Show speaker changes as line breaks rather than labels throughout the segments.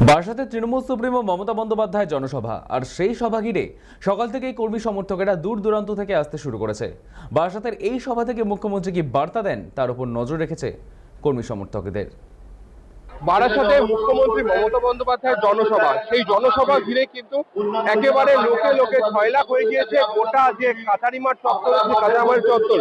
বারাসাতে তৃণমূল সুপ্রিমো মমতা বন্দ্যোপাধ্যায় জনসভা, আর সেই সভা ঘিরে সকাল থেকেই কর্মী সমর্থকেরা দূর দূরান্ত থেকে আসতে শুরু করেছে। বারাসাতের এই সভা থেকে মুখ্যমন্ত্রী কি বার্তা দেন তার উপর নজর রেখেছে কর্মী সমর্থকদের।
বারাসাতে মুখ্যমন্ত্রী মমতা বন্দ্যোপাধ্যায়ের জনসভা, সেই জনসভা ঘিরে কিন্তু একেবারে লোকে লোকে ছয়লাখ হয়ে গিয়েছে গোটা যে কাছারিমাঠ চত্বর আছে, কাছারিমাঠ চত্বর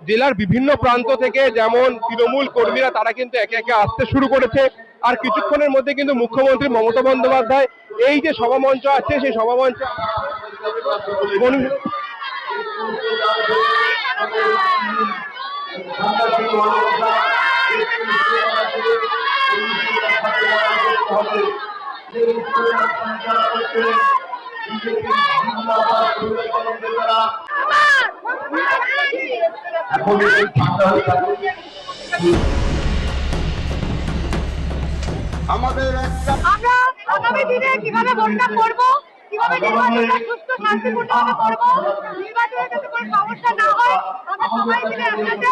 জেলার বিভিন্ন প্রান্ত থেকে যেমন তৃণমূল কর্মীরা তারা কিন্তু একে একে আসতে শুরু করেছে। আর কিছুক্ষণের মধ্যে কিন্তু মুখ্যমন্ত্রী মমতা বন্দ্যোপাধ্যায় এই যে সভামঞ্চ আছে সেই সভামঞ্চে
আমরা আগামী দিনে কিভাবে ভোটটা করব, কিভাবে নির্বাচনটা সুস্থ শান্তিপূর্ণভাবে করব, নির্বাচনে যাতে কোনো সমস্যা না হয়, আমরা সবাই মিলে একসাথে,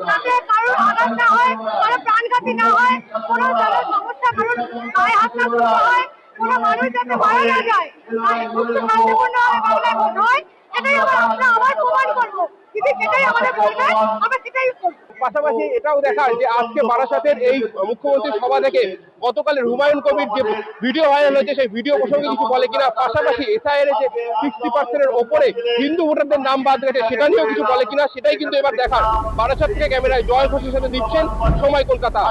যাতে কারোর আঘাত না হয়, কারোর প্রাণঘাতী না হয়, কোনো ধরনের সমস্যা কারোর গায়ে হাত না তুলতে হয়, কোনো মানুষ যাতে মারা না যায়, সুস্থ শান্তিপূর্ণভাবে বাংলায় ভোট হয়, এটাই আমরা আবার প্রমাণ করবো। যদি সেটাই আমাদের বলবে, আমরা সেটাই করবো।
পাশাপাশি এটাও দেখা যে আজকে বারাসাতের এই মুখ্যমন্ত্রীর সভা থেকে গতকালের হুমায়ুন কবির যে ভিডিও ভাইরাল হয়েছে সেই ভিডিও প্রসঙ্গে কিছু বলে কিনা, পাশাপাশি এসআইআর যে 60% ওপরে হিন্দু ভোটারদের নাম বাদ গেছে সেটা নিয়েও কিছু বলে কিনা, সেটাই কিন্তু এবার দেখার। বারাসাত থেকে ক্যামেরায় জয় ঘোষের সাথে দিচ্ছেন সময় কলকাতা।